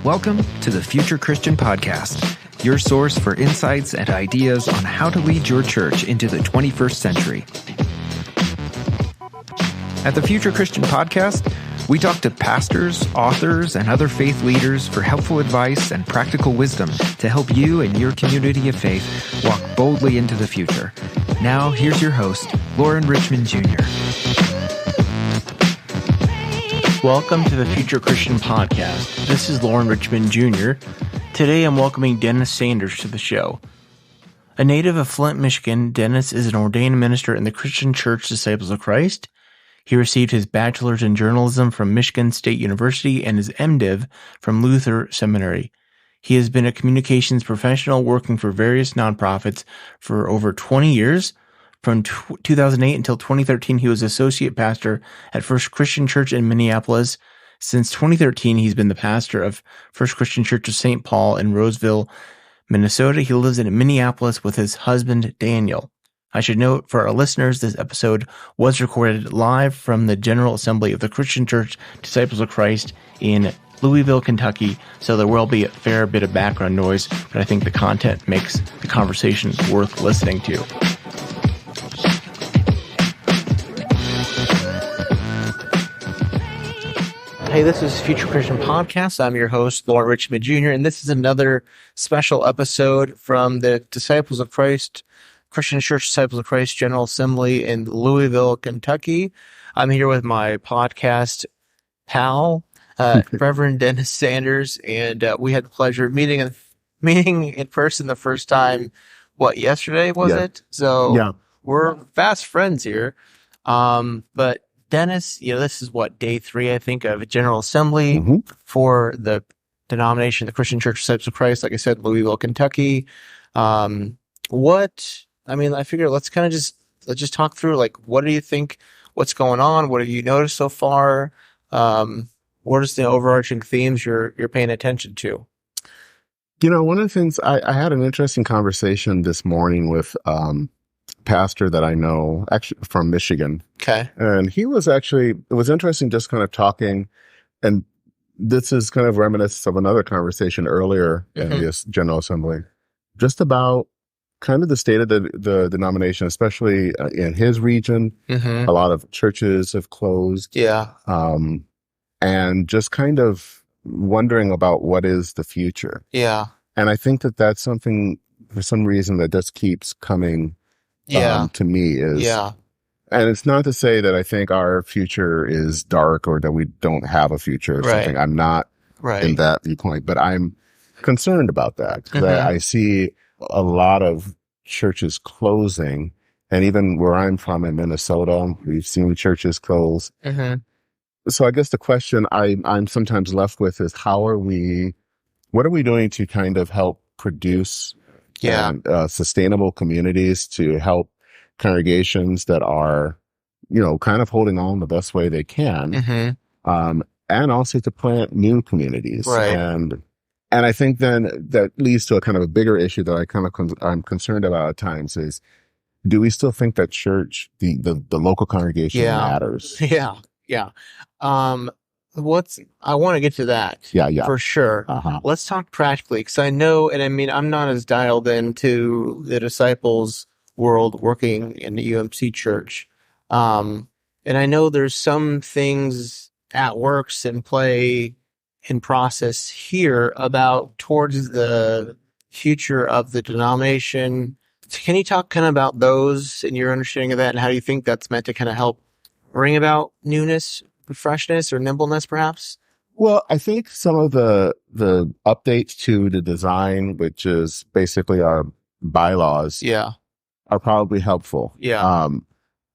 Welcome to the Future Christian Podcast, your source for insights and ideas on how to lead your church into the 21st century. At the Future Christian Podcast, we talk to pastors, authors, and other faith leaders for helpful advice and practical wisdom to help you and your community of faith walk boldly into the future. Now, here's your host, Loren Richmond Jr. Welcome to the Future Christian Podcast. This is Loren Richmond Jr. Today I'm welcoming Dennis Sanders to the show. A native of Flint, Michigan, Dennis is an ordained minister in the Christian Church Disciples of Christ. He received his bachelor's in journalism from Michigan State University and his MDiv from Luther Seminary. He has been a communications professional working for various nonprofits for over 20 years. From 2008 until 2013, he was associate pastor at First Christian Church in Minneapolis. Since 2013, he's been the pastor of First Christian Church of St. Paul in Roseville, Minnesota. He lives in Minneapolis with his husband, Daniel. I should note for our listeners, this episode was recorded live from the General Assembly of the Christian Church Disciples of Christ in Louisville, Kentucky, so there will be a fair bit of background noise, but I think the content makes the conversation worth listening to. Hey, this is Future Christian Podcast. I'm your host, Loren Richmond Jr., and this is another special episode from the Disciples of Christ, Christian Church Disciples of Christ General Assembly in Louisville, Kentucky. I'm here with my podcast pal, Reverend Dennis Sanders, and we had the pleasure of meeting in person the first time, yesterday was it? So we're fast friends here. But Dennis, this is day 3, I think, of a General Assembly for the denomination, the Christian Church Disciples of Christ, like I said, Louisville, Kentucky. I figure let's just talk through, what do you think, what's going on? What have you noticed so far? What is the overarching themes you're paying attention to? One of the things, I had an interesting conversation this morning with pastor that I know, actually from Michigan. Okay. And he was it was interesting just kind of talking, and this is kind of reminiscent of another conversation earlier in this General Assembly, just about kind of the state of the denomination, especially in his region. A lot of churches have closed. Yeah. And just kind of wondering about what is the future. Yeah. And I think that that's something, for some reason, that just keeps coming to me and it's not to say that I think our future is dark or that we don't have a future or something. I'm not in that viewpoint, but I'm concerned about that because I see a lot of churches closing, and even where I'm from in Minnesota, we've seen churches close. So I guess the question I'm sometimes left with is what are we doing to kind of help produce sustainable communities, to help congregations that are, kind of holding on the best way they can, and also to plant new communities. And I think then that leads to a kind of a bigger issue that I'm concerned about at times is, do we still think that church, the local congregation matters? I want to get to that. For sure. Let's talk practically, because I know, and I'm not as dialed into the disciples world working in the UMC church. And I know there's some things at works in play in process here about towards the future of the denomination. Can you talk kind of about those and your understanding of that, and how do you think that's meant to kind of help bring about newness, freshness, or nimbleness, perhaps? Well, I think some of the updates to the design, which is basically our bylaws, are probably helpful.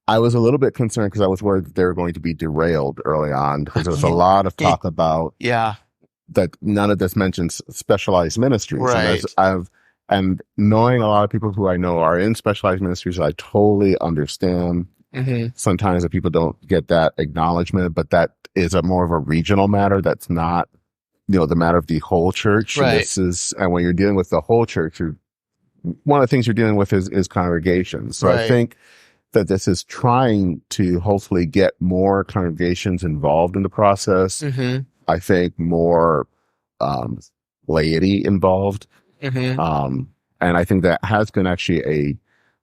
I was a little bit concerned because I was worried that they were going to be derailed early on, because there's a lot of talk about that none of this mentions specialized ministries. And knowing a lot of people who I know are in specialized ministries, I totally understand. Sometimes that people don't get that acknowledgement, but that is more of a regional matter. That's not, the matter of the whole church. And when you're dealing with the whole church, one of the things you're dealing with is congregations. So I think that this is trying to hopefully get more congregations involved in the process. Mm-hmm. I think more laity involved. Mm-hmm. And I think that has been actually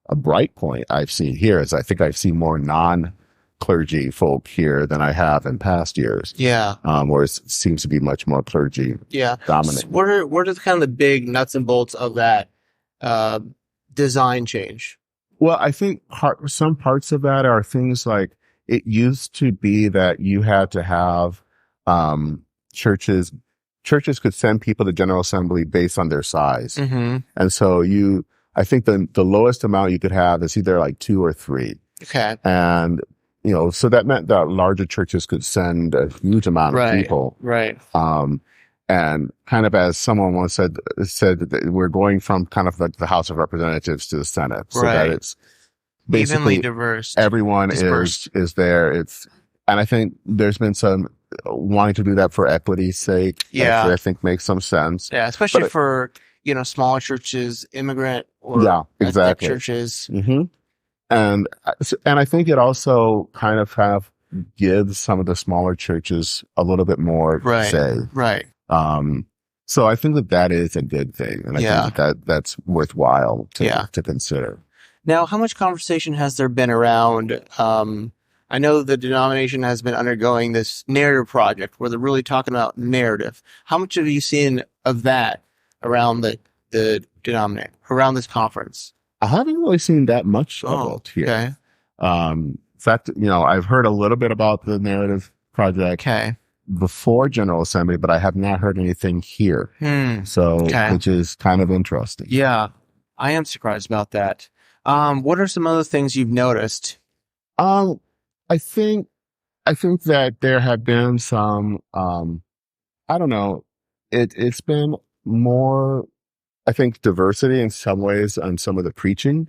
a bright point I've seen here, is I think I've seen more non-clergy folk here than I have in past years. Yeah. Where it seems to be much more clergy dominant. So what are kind of the big nuts and bolts of that design change? Well, I think some parts of that are things like, it used to be that you had to have churches could send people to General Assembly based on their size. Mm-hmm. And so I think the lowest amount you could have is either like 2 or 3. Okay. And, so that meant that larger churches could send a huge amount of people. Right. And kind of, as someone once said that we're going from kind of like the House of Representatives to the Senate, so that it's basically evenly diverse. Everyone is there. And I think there's been some wanting to do that for equity's sake. Yeah. Which I think makes some sense. Yeah, especially for smaller churches, immigrant or exactly churches. Mm-hmm. And I think it also kind of gives some of the smaller churches a little bit more say. Right. So I think that is a good thing, and I think that's worthwhile to consider. Now, how much conversation has there been around? I know the denomination has been undergoing this narrative project where they're really talking about narrative. How much have you seen of that around the denomination, around this conference? I haven't really seen that much of it here. Okay. In fact, I've heard a little bit about the narrative project before General Assembly, but I have not heard anything here. So, which is kind of interesting. Yeah, I am surprised about that. What are some other things you've noticed? I think that there have been some, I don't know, it's been more, I think, diversity in some ways on some of the preaching,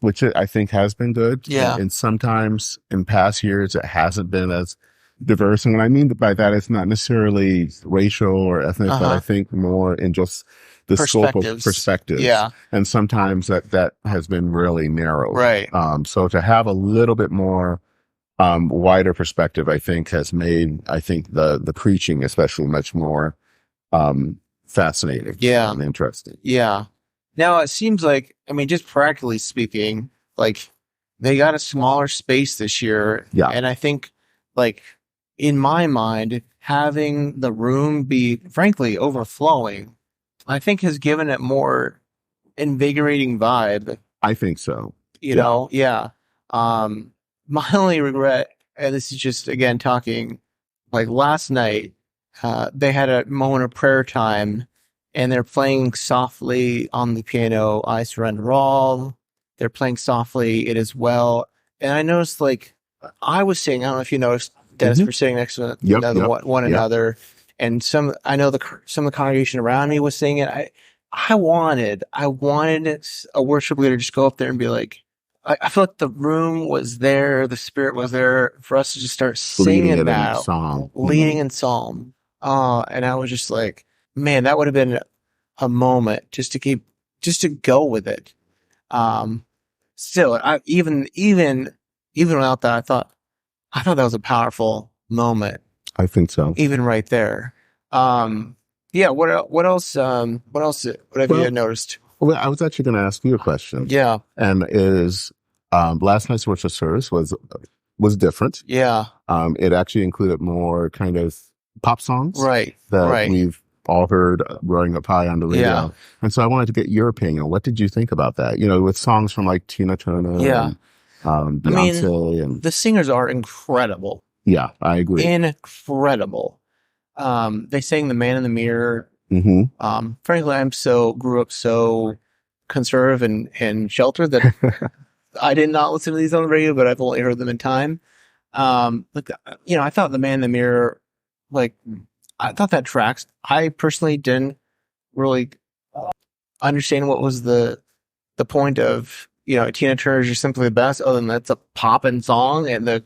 which I think has been good. Yeah. And sometimes in past years, it hasn't been as diverse. And what I mean by that is not necessarily racial or ethnic, but I think more in just the scope of perspectives. Yeah. And sometimes that has been really narrow. Right. So to have a little bit more wider perspective, I think, has made, the preaching especially much more fascinating and interesting. Yeah. Now, it seems like, just practically speaking, like, they got a smaller space this year. Yeah. And I think, like, in my mind, having the room be, frankly, overflowing, I think has given it more invigorating vibe. I think so. You know? Yeah. My only regret, and this is just, again, talking, like, last night, they had a moment of prayer time, and they're playing softly on the piano, I Surrender All. They're playing softly, It Is Well. And I noticed, like, I was singing, I don't know if you noticed, Dennis, we're sitting next to one another. And some of the congregation around me was singing it. I wanted a worship leader to just go up there and be like, I feel like the room was there, the spirit was there for us to just start singing that song, leading in psalm. And I was just like, man, that would have been a moment just to go with it. Still, even without that, I thought that was a powerful moment. I think so. Even right there. Yeah. What else? What have you noticed? Well, I was actually going to ask you a question. Yeah. And last night's worship service was different. Yeah. It actually included more kind of pop songs. Right. That we've all heard growing up high on the radio. Yeah. And so I wanted to get your opinion. What did you think about that? With songs from like Tina Turner. Yeah. And, Beyonce and the singers are incredible. Yeah, I agree. Incredible. They sang The Man in the Mirror. Mm-hmm. Frankly, grew up so conservative and sheltered that I did not listen to these on the radio, but I've only heard them in time. I thought The Man in the Mirror, I thought that tracks. I personally didn't really understand what was the point of, Tina Turner is just simply the best. Other than that's a poppin' song, and the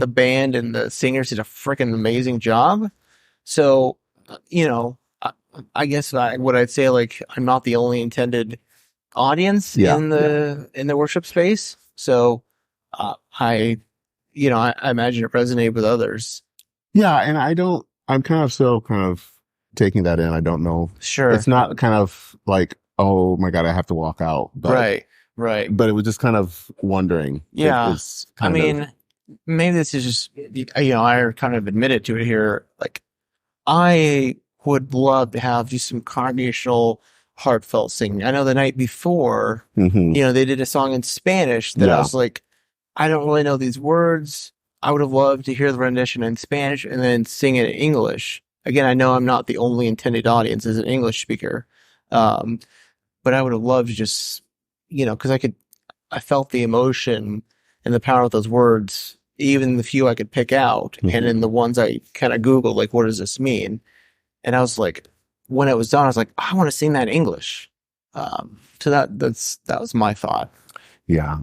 band and the singers did a freaking amazing job. So, I guess I'd say, like, I'm not the only intended audience in the worship space. So, I imagine it resonated with others. Yeah, and I'm kind of taking that in. I don't know. Sure. It's not kind of like, oh my God, I have to walk out. But, right. But it was just kind of wondering. Yeah. Maybe this is just, I kind of admitted to it here. Like, I would love to have just some congregational, heartfelt singing. I know the night before, they did a song in Spanish that I was like, I don't really know these words. I would have loved to hear the rendition in Spanish and then sing it in English. Again, I know I'm not the only intended audience as an English speaker. But I would have loved to just, because I felt the emotion and the power of those words, even the few I could pick out. And in the ones I kind of Googled, like, what does this mean? And I was like, when it was done, I was like, I want to sing that in English. So that was my thought. Yeah.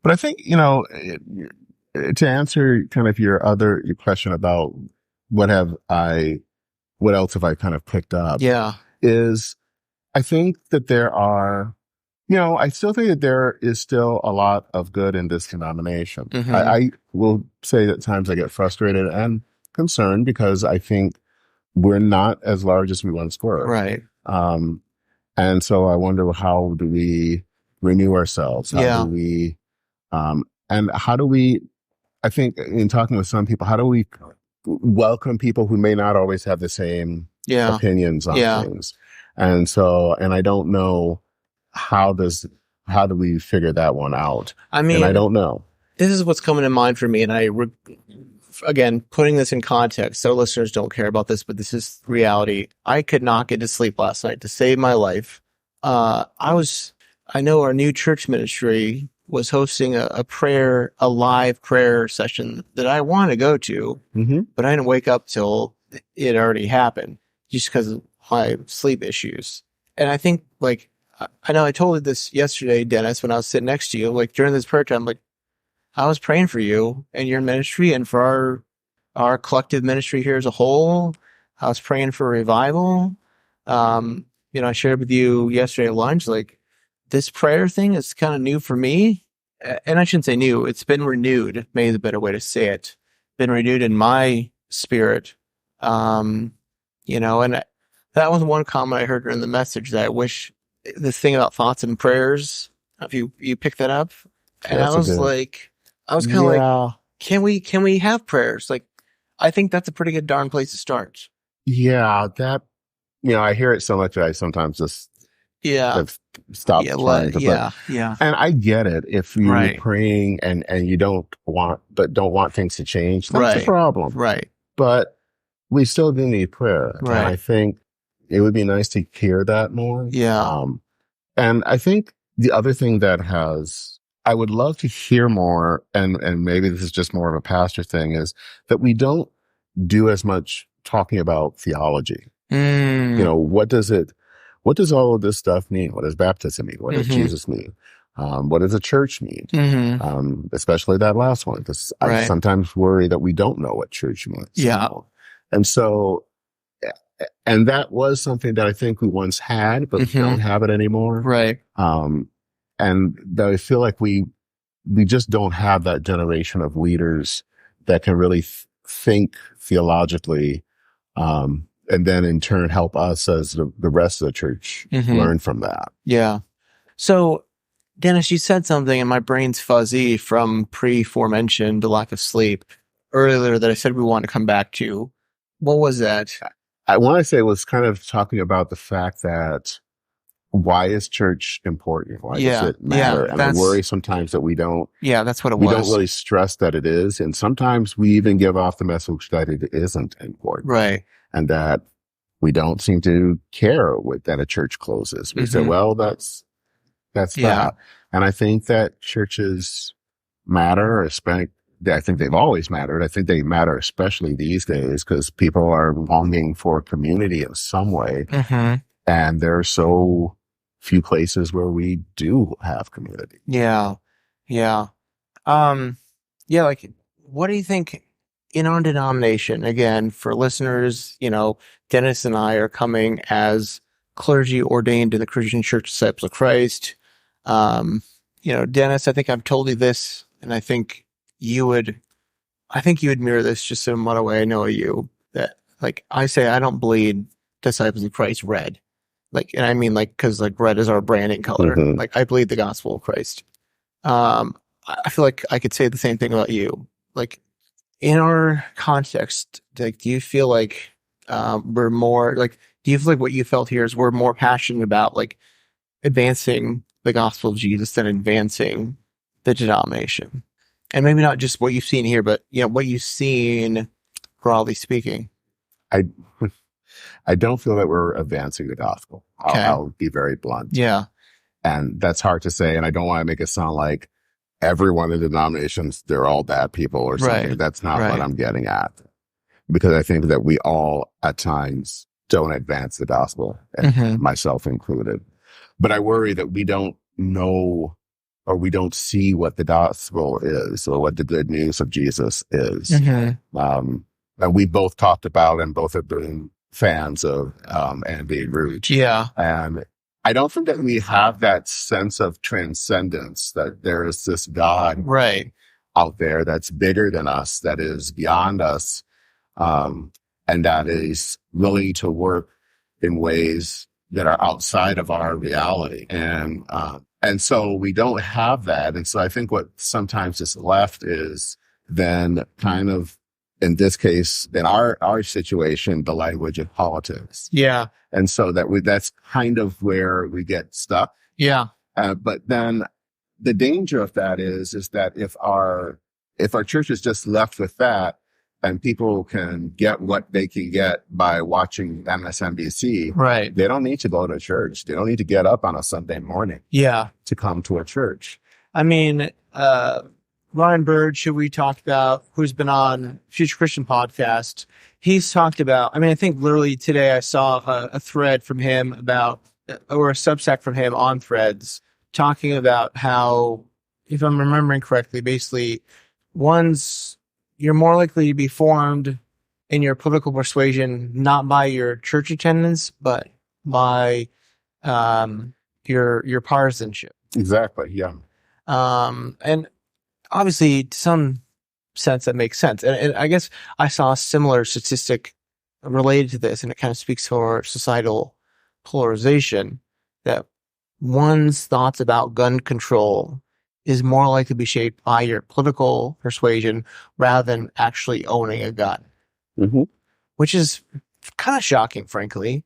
But I think, to answer kind of your question about what else have I kind of picked up? Yeah. Is I think that there are, I still think that there is still a lot of good in this denomination. I will say that at times I get frustrated and concerned because I think we're not as large as we once were. Right. And so I wonder, how do we renew ourselves? How do we, and how do we, I think in talking with some people, how do we welcome people who may not always have the same opinions on things? And so, and I don't know how do we figure that one out? I mean, and I don't know. This is what's coming to mind for me. And again, putting this in context, so listeners don't care about this, but this is reality. I could not get to sleep last night to save my life. I know our new church ministry was hosting a live prayer session that I want to go to, but I didn't wake up till it already happened just because of my sleep issues. And I think, like, I know I told you this yesterday, Dennis, when I was sitting next to you, like during this prayer time, like, I was praying for you and your ministry and for our collective ministry here as a whole. I was praying for revival. I shared with you yesterday at lunch, like, this prayer thing is kind of new for me. And I shouldn't say new. It's been renewed, maybe the better way to say it. Been renewed in my spirit. And that was one comment I heard during the message that I wish, this thing about thoughts and prayers, if you pick that up. And I was kind of like, can we have prayers? Like, I think that's a pretty good darn place to start. Yeah, I hear it so much that I sometimes just have stopped trying to. And I get it. If you're praying and you don't want things to change, that's a problem. Right. But we still do need prayer. Right. And I think it would be nice to hear that more. Yeah. And I think the other thing I would love to hear more, and maybe this is just more of a pastor thing, is that we don't do as much talking about theology. What does all of this stuff mean? What does baptism mean? What does Jesus mean? What does a church mean? Especially that last one, because I sometimes worry that we don't know what church means. Yeah. And so, and that was something that I think we once had, but we don't have it anymore. Right. And that I feel like we just don't have that generation of leaders that can really think theologically, and then in turn help us as the rest of the church learn from that. Yeah. So, Dennis, you said something and my brain's fuzzy from aforementioned the lack of sleep earlier that I said we want to come back to. What was that? I want to say it was kind of talking about the fact that, why is church important? Why does it matter? And I worry sometimes that we don't. Yeah, that's what it was. We don't really stress that it is. And sometimes we even give off the message that it isn't important. Right. And that we don't seem to care that a church closes. We say, well, that's that. And I think that churches matter, especially. I think they've always mattered. I think they matter especially these days because people are longing for community in some way. And there are so few places where we do have community. Yeah. Like, what do you think in our denomination? Again, for listeners, Dennis and I are coming as clergy ordained in the Christian Church Disciples of Christ. Dennis, I think I've told you this, and I think you would mirror this just in what way I know you, that, like, I say I don't bleed disciples of Christ read. Like, and I mean, like, cause like red is our branding color. Mhm. Like, I believe the gospel of Christ. I feel like I could say the same thing about you. Like, in our context, like, do you feel like, we're more like, do you feel like what you felt here is we're more passionate about like advancing the gospel of Jesus than advancing the denomination? And maybe not just what you've seen here, but, you know, what you've seen broadly speaking. I don't feel that we're advancing the gospel. Okay. I'll be very blunt. Yeah. And that's hard to say. And I don't want to make it sound like everyone in the denominations, they're all bad people or something. Right. That's not Right. what I'm getting at. Because I think that we all at times don't advance the gospel, and Mhm. myself included. But I worry that we don't know or we don't see what the gospel is or what the good news of Jesus is. Mhm. And we both talked about and both have been fans of Andy Root. Yeah. And I don't think that we have that sense of transcendence, that there is this God Right. out there that's bigger than us, that is beyond us, and that is willing to work in ways that are outside of our reality. And so we don't have that. And so I think what sometimes is left is then kind of, in this case, in our situation, the language of politics. Yeah. And so that's kind of where we get stuck. Yeah. But then the danger of that is that if our church is just left with that, and people can get what they can get by watching MSNBC, Right. they don't need to go to church. They don't need to get up on a Sunday morning Yeah. to come to a church. I mean, Ryan Bird, who we talked about, who's been on Future Christian podcast, he's talked about, I mean, I think literally today I saw a thread from him about, or a Substack from him on Threads, talking about how, if I'm remembering correctly, basically, you're more likely to be formed in your political persuasion, not by your church attendance, but by your partisanship. Exactly. Yeah. And obviously, to some sense, that makes sense. And I guess I saw a similar statistic related to this, and it kind of speaks to our societal polarization, that one's thoughts about gun control is more likely to be shaped by your political persuasion rather than actually owning a gun, which is kind of shocking, frankly.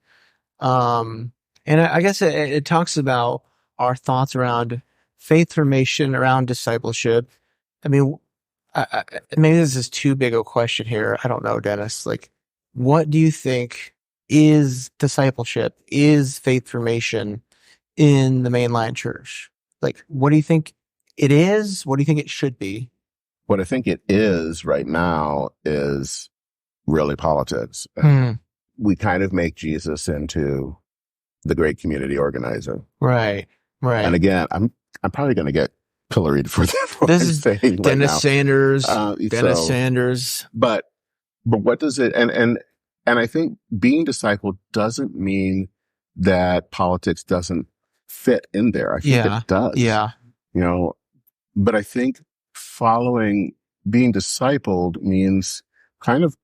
And I guess it talks about our thoughts around faith formation, around discipleship. I mean, maybe this is too big a question here. I don't know, Dennis. Like, what do you think is discipleship, is faith formation in the mainline church? Like, what do you think it is? What do you think it should be? What I think it is right now is really politics. We kind of make Jesus into the great community organizer. Right. Right. And again, I'm probably going to get pilloried for this. This is Dennis Sanders. Dennis Sanders. But what does it, and I think being discipled doesn't mean that politics doesn't fit in there. I think it does. Yeah. You know, but I think being discipled means kind of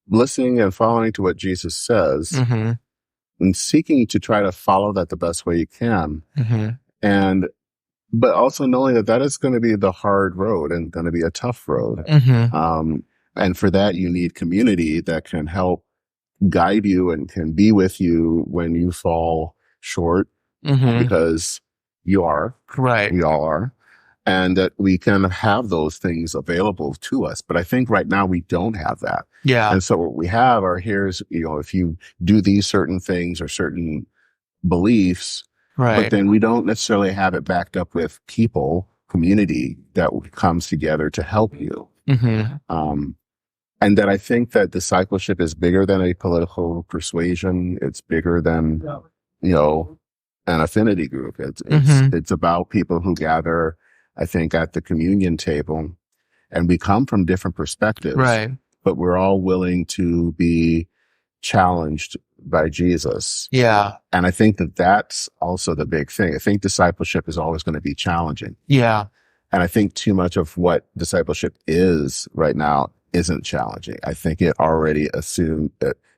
listening and following to what Jesus says and seeking to try to follow that the best way you can. But also knowing that is going to be the hard road and going to be a tough road. And for that, you need community that can help guide you and can be with you when you fall short, because you are. Right. We all are. And that we can have those things available to us. But I think right now we don't have that. Yeah. And so what we have are if you do these certain things or certain beliefs, right, but then we don't necessarily have it backed up with people, community that comes together to help you. And that I think that discipleship is bigger than a political persuasion. It's bigger than, an affinity group. It's about people who gather, I think, at the communion table, and we come from different perspectives, right, but we're all willing to be challenged by Jesus. Yeah. And I think that that's also the big thing. I think discipleship is always going to be challenging. Yeah. And I think too much of what discipleship is right now isn't challenging. I think it already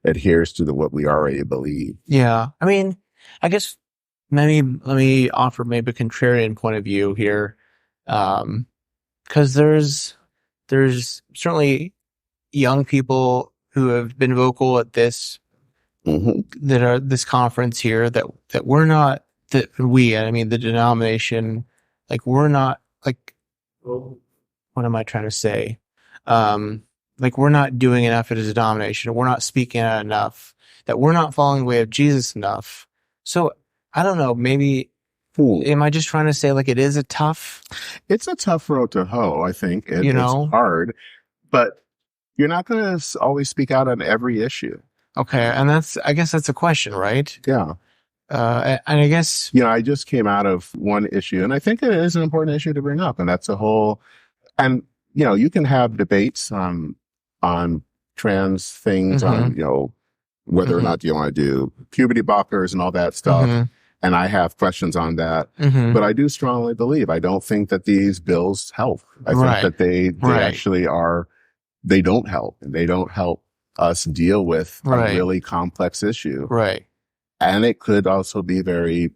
adheres to what we already believe. Yeah. I mean, I guess maybe let me offer maybe a contrarian point of view here. 'Cause there's certainly young people who have been vocal at this, that are this conference here that we're not, I mean, the denomination, like we're not like, what am I trying to say? Like we're not doing enough as a denomination. We're not speaking out enough, that we're not following the way of Jesus enough. So I don't know, maybe, am I just trying to say like it's a tough road to hoe, I think. It's hard, but you're not going to always speak out on every issue. Okay. And I guess that's a question, right? Yeah. And I guess, I just came out of one issue, and I think it is an important issue to bring up, and that's and you can have debates on trans things, on, whether or not you want to do puberty blockers and all that stuff. And I have questions on that, but I do strongly believe, I don't think that these bills help. I think that they actually they don't help, and they don't help us deal with a really complex issue. Right. And it could also be very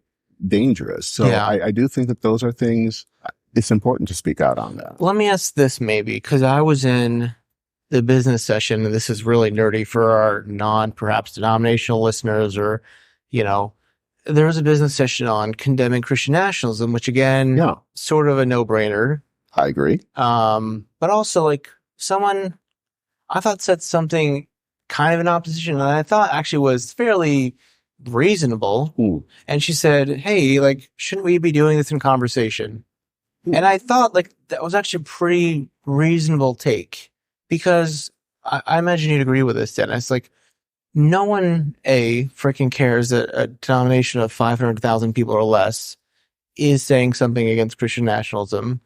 dangerous. So I do think that those are things, it's important to speak out on that. Let me ask this maybe, because I was in the business session, and this is really nerdy for our perhaps denominational listeners, or, there was a business session on condemning Christian nationalism, which again, sort of a no-brainer. I agree. But also like someone I thought said something kind of in opposition, and I thought actually was fairly reasonable. Ooh. And she said, hey, like, shouldn't we be doing this in conversation? Ooh. And I thought like that was actually a pretty reasonable take, because I imagine you'd agree with this, Dennis. Like, no one, freaking cares that a denomination of 500,000 people or less is saying something against Christian nationalism,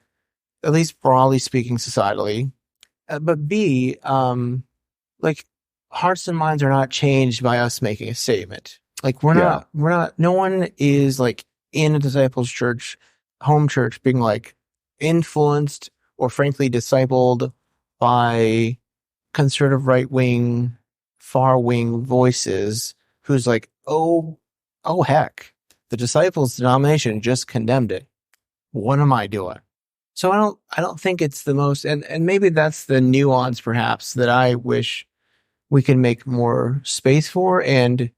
at least broadly speaking, societally. But B, like, hearts and minds are not changed by us making a statement. Like, we're not, no one is like in a disciples church, home church, being like influenced or frankly discipled by conservative right-wing, far-wing voices who's like, oh heck, the disciples denomination just condemned it. What am I doing? So I don't think it's the most, and maybe that's the nuance perhaps that I wish we can make more space for, and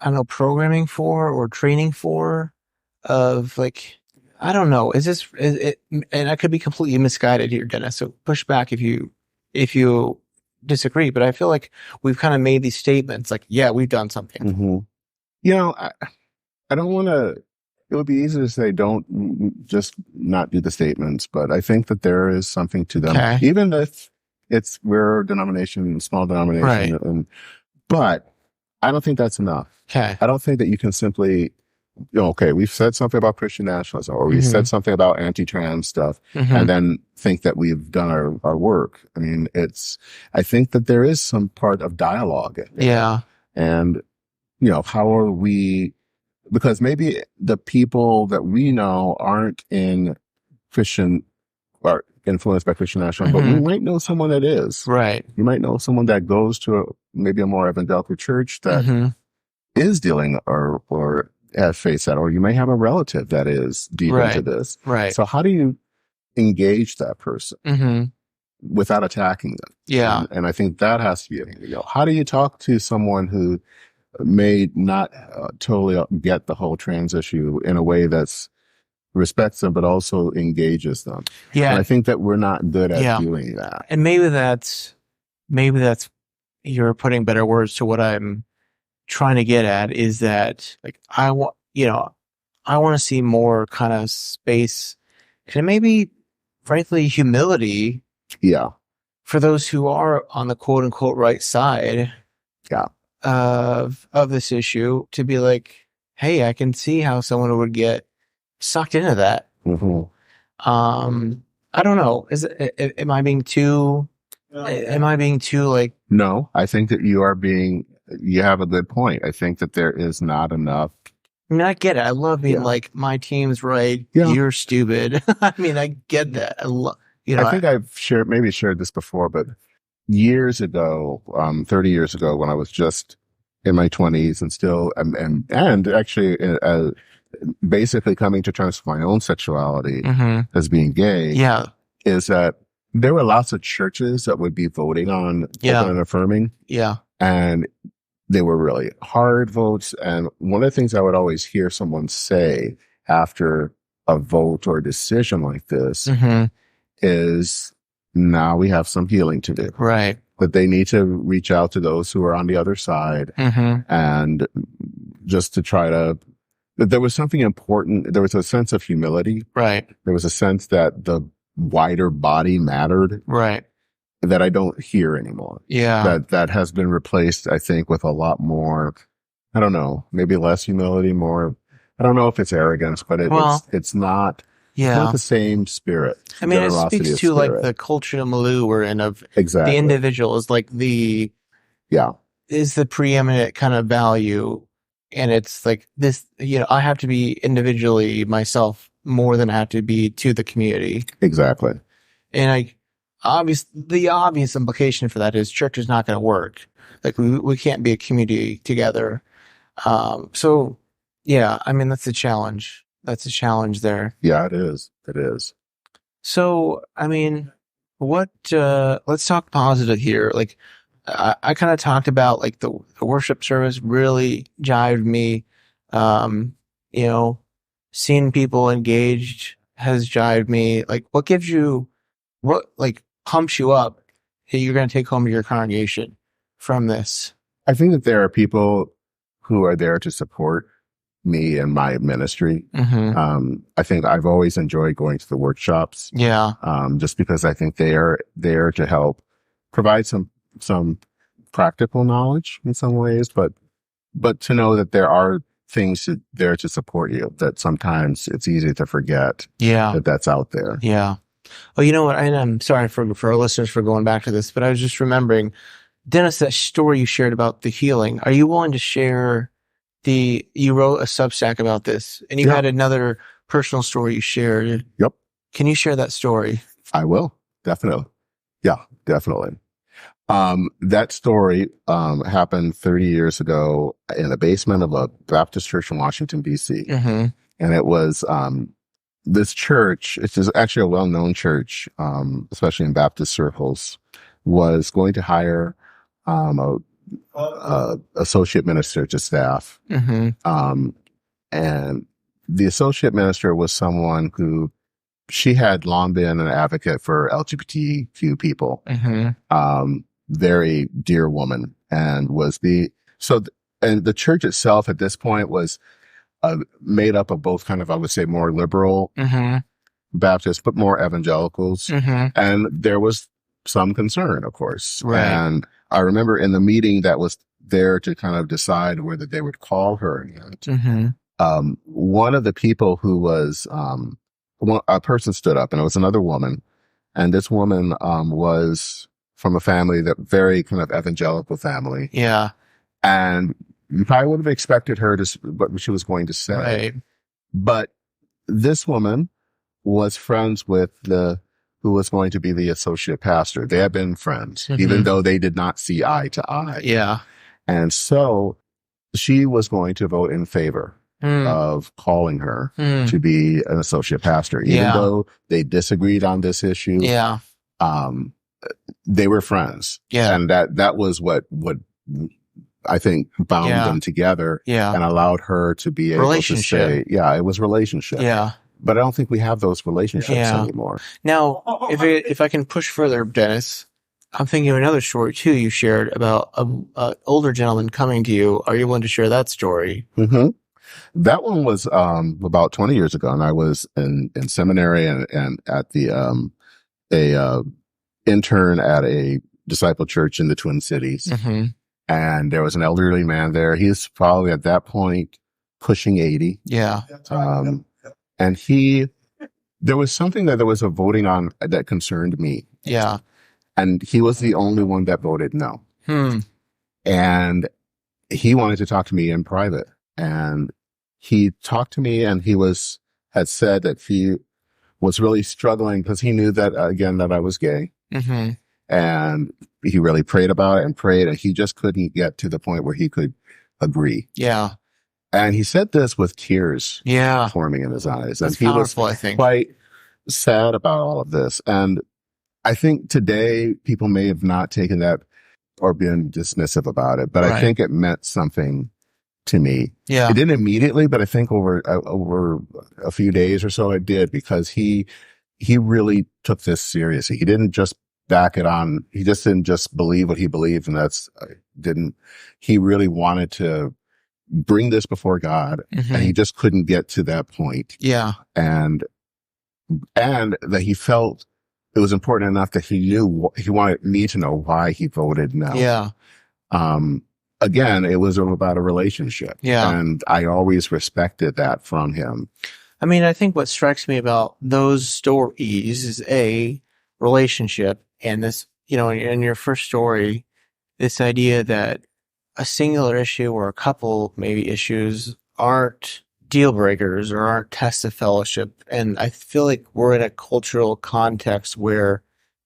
I don't know, programming for or training for, of like, I don't know, is it, and I could be completely misguided here, Dennis, so push back if you disagree, but I feel like we've kind of made these statements like, yeah, we've done something. Mm-hmm. I don't want to, it would be easy to say don't just not do the statements, but I think that there is something to them, even if we're a denomination, small denomination, but I don't think that's enough. Okay. I don't think that you can simply, we've said something about Christian nationalism, or we said something about anti-trans stuff, and then think that we've done our work. I mean, I think that there is some part of dialogue. Yeah. And, how are we, because maybe the people that we know aren't in Christian or influenced by Christian nationalism, but we might know someone that is. Right. You might know someone that goes to maybe a more evangelical church that is dealing or has faced that, or you may have a relative that is deep into this. Right. So how do you engage that person without attacking them? Yeah. And I think that has to be, how do you talk to someone who may not totally get the whole trans issue in a way that's respects them, but also engages them? Yeah. And I think that we're not good at doing that. And maybe that's you're putting better words to what I'm trying to get at, is that like, I want to see more kind of space and maybe frankly humility. Yeah. For those who are on the quote unquote right side. Yeah. Of this issue, to be like, hey, I can see how someone would get sucked into that. I don't know. Am I being too like? No, I think that you have a good point. I think that there is not enough. I mean, I get it. I love being like, my team's right. You're stupid. I mean, I get that. I think I've shared this before, but years ago, 30 years ago, when I was just in my 20s and still, and actually, basically coming to terms with my own sexuality as being gay, is that there were lots of churches that would be voting on open and affirming. Yeah. And they were really hard votes. And one of the things I would always hear someone say after a vote or a decision like this is, now we have some healing to do. Right. That they need to reach out to those who are on the other side and just to try to, that there was something important. There was a sense of humility. Right. There was a sense that the wider body mattered. Right. That I don't hear anymore. Yeah. That has been replaced, I think, with a lot more, I don't know, maybe less humility, more, I don't know if it's arrogance, but it's not. Yeah. Not the same spirit. I mean, it speaks to like the culture of milieu we're in, of the individual is like is the preeminent kind of value. And it's like this, I have to be individually myself more than I have to be to the community. Exactly. And the obvious implication for that is church is not going to work. Like we can't be a community together. So yeah, I mean, that's a challenge. That's a challenge there. Yeah, it is. It is. So, I mean, let's talk positive here. Like, I kind of talked about like the worship service really jived me. Seeing people engaged has jived me. Like, what pumps you up that you're going to take home to your congregation from this? I think that there are people who are there to support me and my ministry. I think I've always enjoyed going to the workshops. Yeah. Just because I think they are there to help provide some practical knowledge in some ways, but to know that there are things there to support you, that sometimes it's easy to forget that that's out there. Yeah. Oh, you know what? And I'm sorry for our listeners for going back to this, but I was just remembering, Dennis, that story you shared about the healing. Are you willing to share you wrote a Substack about this, and you had another personal story you shared. Yep. Can you share that story? I will. Definitely. Yeah, definitely. That story, happened 30 years ago in the basement of a Baptist church in Washington, D.C. And it was, this church, it's actually a well-known church, especially in Baptist circles, was going to hire, associate minister to staff. And the associate minister was someone who, she had long been an advocate for LGBTQ people. Very dear woman, and and the church itself at this point was made up of both kind of, I would say, more liberal Baptists, but more evangelicals. And there was some concern, of course. Right. And I remember in the meeting that was there to kind of decide whether they would call her yet, one of the people who was, a person stood up, and it was another woman. And this woman was from a family, that very kind of evangelical family. Yeah. And you probably would have expected her to, what she was going to say. Right. But this woman was friends with who was going to be the associate pastor. They had been friends, even though they did not see eye to eye. Yeah. And so she was going to vote in favor of calling her to be an associate pastor, even though they disagreed on this issue. Yeah. They were friends. Yeah. And that was what I think bound them together and allowed her to be able to say, it was relationship. Yeah. But I don't think we have those relationships anymore. Now, if I can push further, Dennis, I'm thinking of another story too you shared about an older gentleman coming to you. Are you willing to share that story? That one was about 20 years ago, and I was in seminary and at the intern at a disciple church in the Twin Cities. And there was an elderly man there. He's probably at that point pushing 80. Yeah. And there was something that there was a voting on that concerned me. Yeah. And he was the only one that voted no. And he wanted to talk to me in private. And he talked to me, and had said that he was really struggling because he knew that, again, that I was gay. And he really prayed about it and prayed, and he just couldn't get to the point where he could agree. Yeah. And he said this with tears forming in his eyes. And That's he powerful, was I think. quite sad about all of this. And I think today people may have not taken that or been dismissive about it, but I think it meant something to me. Yeah. It didn't immediately, but I think over a few days or so it did, because he really took this seriously. He didn't just back it on. He just didn't just believe what he believed, and he really wanted to bring this before God, and he just couldn't get to that point. Yeah. And that he felt it was important enough that he wanted me to know why he voted no. Yeah. Again, it was about a relationship. Yeah. And I always respected that from him. I mean, I think what strikes me about those stories is a relationship, and this, in your first story, this idea that a singular issue or a couple maybe issues aren't deal breakers or aren't tests of fellowship. And I feel like we're in a cultural context where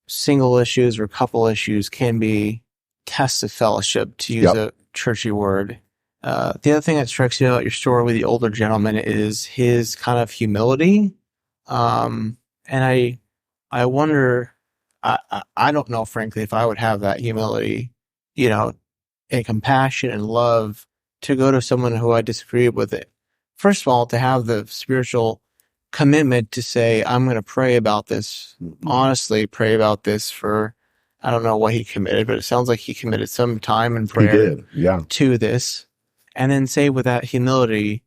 single issues or couple issues can be tests of fellowship, to use a churchy word. The other thing that strikes me about your story with the older gentleman is his kind of humility. And I wonder, I don't know, frankly, if I would have that humility, and compassion and love to go to someone who I disagree with it. First of all, to have the spiritual commitment to say, I'm going to pray about this, honestly pray about this for, I don't know what he committed, but it sounds like he committed some time and prayer to this. And then say with that humility,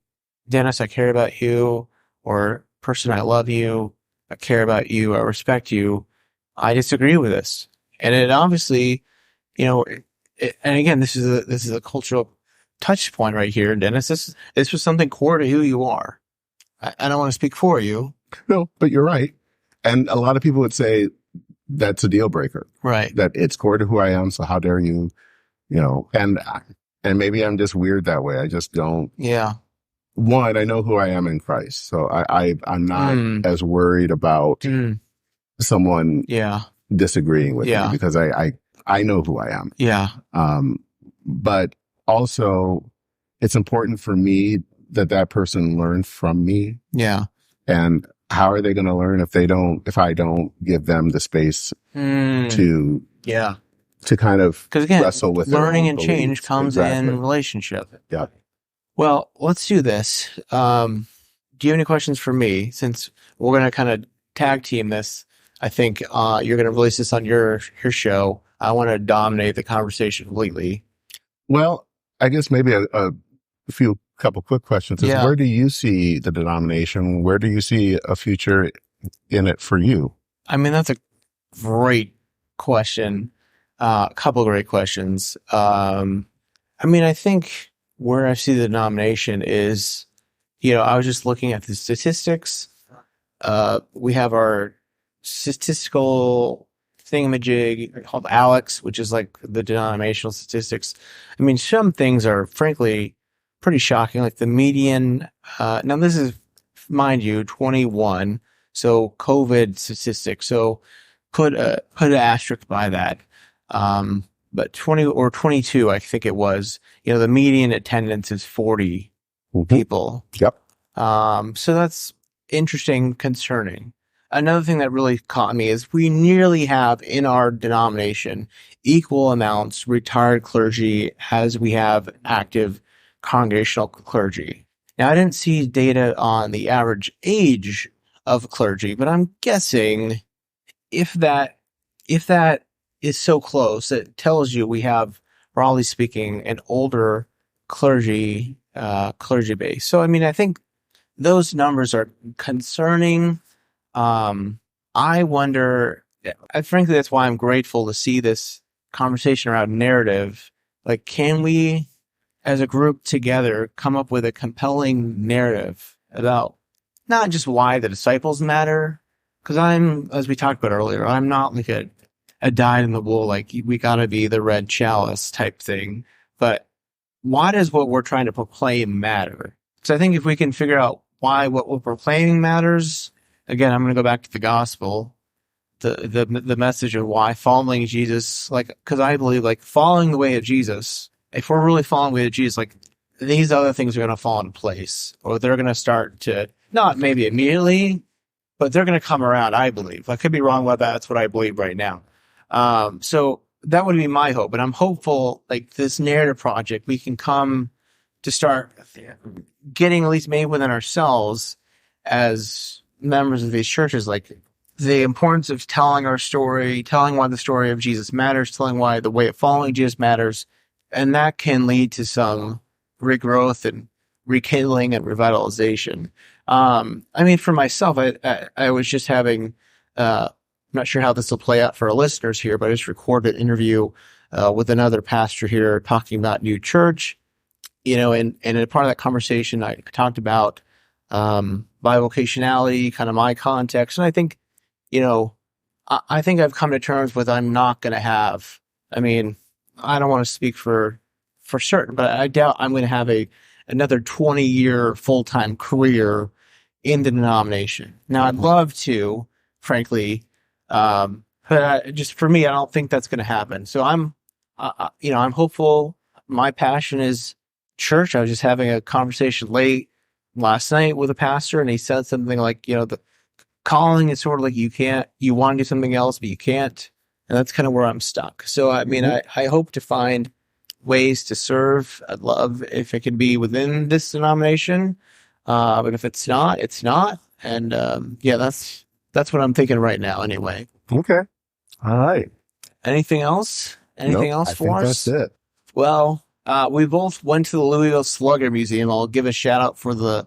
Dennis, I care about you, or person, I love you, I care about you, I respect you, I disagree with this. And it obviously, and again, this is a cultural touch point right here, Dennis. This was something core to who you are. I don't want to speak for you. No, but you're right. And a lot of people would say that's a deal breaker. Right. That it's core to who I am, so how dare you, and maybe I'm just weird that way. I just don't. Yeah. One, I know who I am in Christ, so I'm not as worried about someone disagreeing with me, because I know who I am. Yeah. But also, it's important for me that person learn from me. Yeah. And how are they going to learn if I don't give them the space to kind of wrestle with learning and change comes in relationship. Yeah. Well, let's do this. Do you have any questions for me? Since we're going to kind of tag team this, I think you're going to release this on your show. I want to dominate the conversation completely. Well, I guess maybe a couple quick questions is, where do you see the denomination? Where do you see a future in it for you? I mean, that's a great question. A couple of great questions. I mean, I think where I see the denomination is, I was just looking at the statistics. We have our statistical thingamajig called Alex, which is like the denominational statistics. I mean, some things are frankly pretty shocking, like the median. Now this is, mind you, 21, so COVID statistics. So put an asterisk by that. But 20 or 22, I think it was. The median attendance is 40 people. Yep. So that's interesting, concerning. Another thing that really caught me is we nearly have in our denomination equal amounts retired clergy as we have active congregational clergy. Now, I didn't see data on the average age of clergy, but I'm guessing if that is so close, it tells you we have, broadly speaking, an older clergy base. So, I mean, I think those numbers are concerning. I wonder, frankly, that's why I'm grateful to see this conversation around narrative. Like, can we, as a group together, come up with a compelling narrative about not just why the disciples matter? Because as we talked about earlier, I'm not like a dyed-in-the-wool, like, we gotta be the red chalice type thing. But why does what we're trying to proclaim matter? So I think if we can figure out why what we're proclaiming matters, again, I'm going to go back to the gospel. the message of why following Jesus, like, because I believe, like, following the way of Jesus, if we're really following the way of Jesus, like, these other things are going to fall into place, or they're going to start to, not maybe immediately, but they're going to come around, I believe. I could be wrong about that. That's what I believe right now. So that would be my hope. And I'm hopeful, like, this narrative project, we can come to start getting, at least maybe within ourselves as members of these churches, like, the importance of telling our story, telling why the story of Jesus matters, telling why the way of following Jesus matters. And that can lead to some regrowth and rekindling and revitalization. I mean, for myself, I was just having, I'm not sure how this will play out for our listeners here, but I just recorded an interview with another pastor here talking about new church, you know, and in part of that conversation, I talked about bivocationality, kind of my context. And I think, you know, I think I've come to terms with I'm not going to have, I mean, I don't want to speak for certain, but I doubt I'm going to have another 20-year full-time career in the denomination. Now, I'd love to, frankly, but just for me, I don't think that's going to happen. So I'm hopeful. My passion is church. I was just having a conversation late last night with a pastor, and he said something like, you know, the calling is sort of like you want to do something else, but you can't. And that's kind of where I'm stuck. So, I mean, I hope to find ways to serve. I'd love if it can be within this denomination. But if it's not, it's not. And, yeah, that's what I'm thinking right now anyway. Okay. All right. Anything else? Anything else for us? That's it. Well, we both went to the Louisville Slugger Museum. I'll give a shout out for the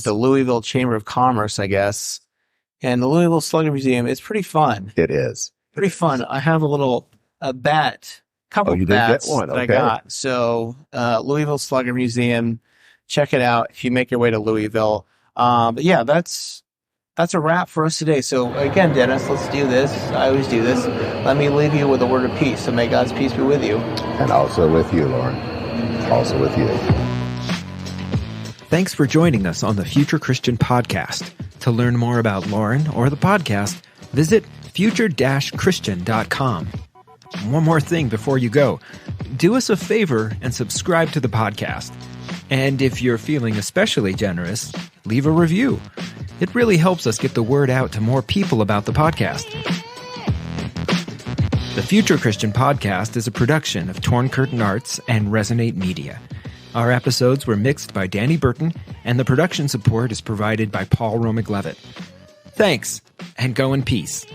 Louisville Chamber of Commerce, I guess. And the Louisville Slugger Museum is pretty fun. It is. Pretty fun. I have a bat. Couple bats that I got. So, Louisville Slugger Museum, check it out if you make your way to Louisville. But yeah, that's a wrap for us today. So again, Dennis, let's do this. I always do this. Let me leave you with a word of peace. So may God's peace be with you. And also with you, Loren. Also with you. Thanks for joining us on the Future Christian Podcast. To learn more about Loren or the podcast, visit future-christian.com. One more thing before you go. Do us a favor and subscribe to the podcast. And if you're feeling especially generous, leave a review. It really helps us get the word out to more people about the podcast. The Future Christian Podcast is a production of Torn Curtain Arts and Resonate Media. Our episodes were mixed by Danny Burton, and the production support is provided by Paul Romig-Levitt. Thanks, and go in peace.